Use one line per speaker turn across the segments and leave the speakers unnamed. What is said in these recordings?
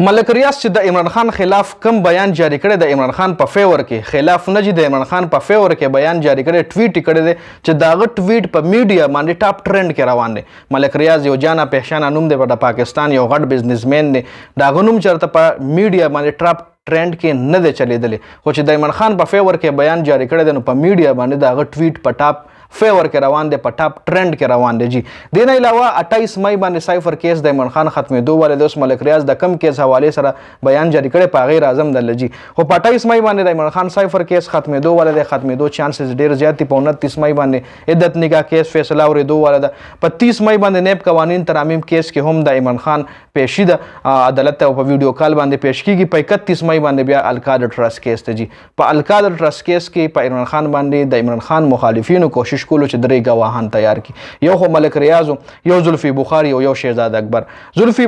ملک ریاض چې د عمران خان خلاف کم بیان جاری کړی د عمران خان په فیور کې خلاف نه چې د عمران خان په فیور کې بیان جاری کړی ټویټ کړی دی چې داغه ټویټ په میډیا باندې ټاپ ټرند کې روان دی. ملک ریاض یو جانا پہچانا نوم دی د پاکستان یو غټ بزنسمین دی. داغه نوم چېرته په میډیا باندې ټاپ ټرند کې نه دی چلیدلی خو چې د عمران خان په فیور کې بیان جاری کړی دی نو په میډیا باندې داغه ټویټ په ټاپ فیور کې روان دی په ټاپ ټرند کې روان دی. جی دې نه علاوه 28 مئی باندې سایفر کیس د عمران خان ختمېدو والے د اوس ملک ریاض د کم کیس حوالې سره بیان جاری کړی په هغې راځم دله. جی خو په 28 مئی باندې د عمران خان سایفر کیس ختمېدو والے دی. ختمېدو چانسز ډېر زیات دي. په 29 مئی باندې عدت نکاح کیس فیصله اورېدو واله ده. په 30 مئی باندې نیب قوانین ترامیم کیس کې هم د عمران خان پیشي ده عدالت ته په ویډیو کال باندې پیش کیږي. په 31 مئی باندې بیا الکادر ټرست کیس ته. جی په الکادر ټرست کیس کې په عمران خان باندې د عمران خان مخالفینو کوشش کولو چې درې گواهان تیار کی. یو خو ملک ریاض یو زلفی بخاری او یو شهزاد اکبر. زلفی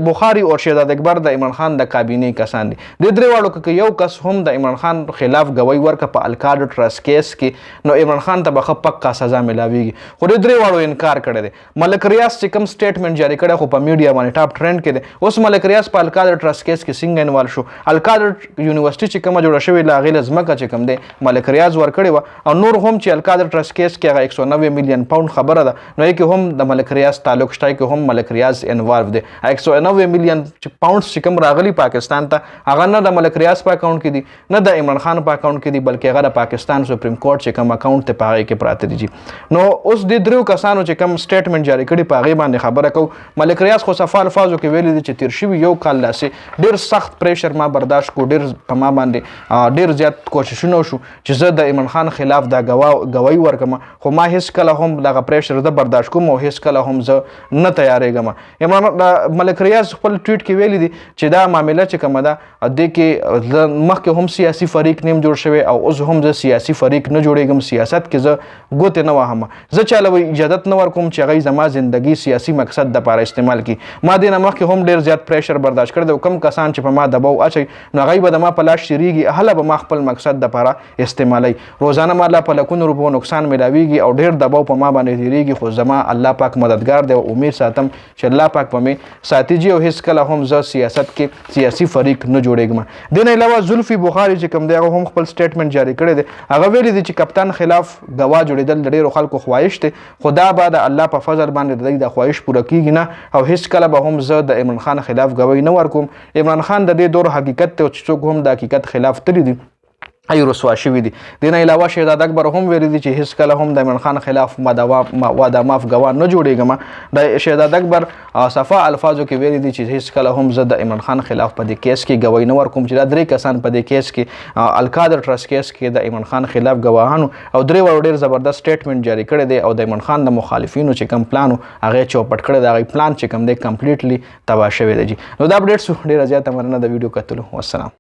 بخاری او شهزاد اکبر د عمران خان د کابینې کسان دي. د درې واړو کې یو کس هم د عمران خان خلاف گواہی ورکه په الکادر ټرست کیس کې نو عمران خان ته به پکا سزا ملاویږي خو د درې واړو انکار کړی دی. ملک ریاض چې کوم سټیټمنټ جاری کړی خو په میډیا باندې ټاپ ټرند کې دی. اوس ملک ریاض په الکادر ټرست کیس کې څنګه انوالو شو؟ الکادر یونیورسيټي چې کومه جوړه شوې له هغې له ځمکه چې کوم دی ملک ریاض ورکړې وه او نور هم چې الکادر ټرست کیس کې هغه 190 میلیون پاوند خبره ده نو کې هم د ملک ریاض تعلق شته کې هم ملک ریاض انوالو دی. 190 میلیون پاوند چې کوم راغلی پاکستان ته هغه نه د ملک ریاض په اکاونټ کې دي نه د عمران خان په اکاونټ کې دي بلکې هغه د پاکستان سپریم کورټ چې کوم اکاونټ ته په هغې کې پراته دي. نو اوس د دریو کسانو چې کوم سټیټمنټ جاری کړي په هغې باندې خبره کوو. ملک ریاض خو صفا الفاظو کې ویلي دي چې تیر شوي یو کال داسې ډېر سخت پریشر ما برداشت کو ډېر په ما باندې ډېر زیات کوششونه وشو چې زه د عمران خان خلاف دا گواهی ورکړم خو ما هیڅ کله هم دغه پریشر زه برداشت کوم او هیڅ کله هم زه نه تیارېږم. ملک ریاض خپل ټویټ کې ویلي دي چې دا معامله چې کومه ده دې کې مخکې هم سیاسي فریق نیم جوړ شوی او اوس هم زه سیاسي فریق نه جوړېږم. سیاست کې زه ګوتې نه وهم. زه چاله اجازت نه ورکوم چې هغوی زما زندګي سیاسي مقصد دپاره استعمال کړي. ما دې نه مخکې هم ډېر زیات پریشر برداشت کړی دی او کوم کسان چې په ما دباو اچوي نو هغوی به د ما په لاس شریږي هله به ما خپل مقصد دپاره استعمالوي. روزانه ما په لکونو روپو نقصان میلاویږي او ډېر دباو په ما باندې تېرېږي خو زما الله پاک مددګار دی او امید ساتم چې الله پاک به مې ساتي جي او هیڅ کله هم زه سیاست کې سیاسي فریق نه جوړېږم. دې نه علاوه زلفي بخاري چې کوم دی هغه هم خپل سټیټمنټ جاری کړی دی. هغه ویلي دي چې کپتان خلاف ګواه جوړېدل د ډېرو خلکو خواهش دی خو دا به د الله په فضل باندې د دوی د خواهش پوره کېږي نه او هیڅ کله به هم زه د عمران خان خلاف ګواهي نه ورکوم. عمران خان د دې دور حقیقت دی او چې څوک هم د حقیقت خلاف تللی دي ای رسوا شوي دي. دې نه علاوه شهزاد اکبر هم ویلي دي چې هیڅ کله هم د عمران خان خلاف واده ماف ګواه نه جوړېږم. د شهزاد اکبر صفا الفاظو کې ویلي دي چې هیڅ کله هم زه د عمران خان خلاف په دې کیس کې ګواهي نه ورکوم چې دا درې کسان په دې کیس کې الکادر ټرست کیس کې د عمران خان خلاف ګواهانو او درې واړو ډېر زبردست سټیټمنټ جاری کړی دی او د عمران خان د مخالفینو چې کوم پلان و هغې چوپټ کړی دی. هغې پلان چې کوم دی کمپلیټلی تباه شوی دی. جي نو دا اپډیټس ډېره زیاته مننه د ویډیو کتلو. والسلام.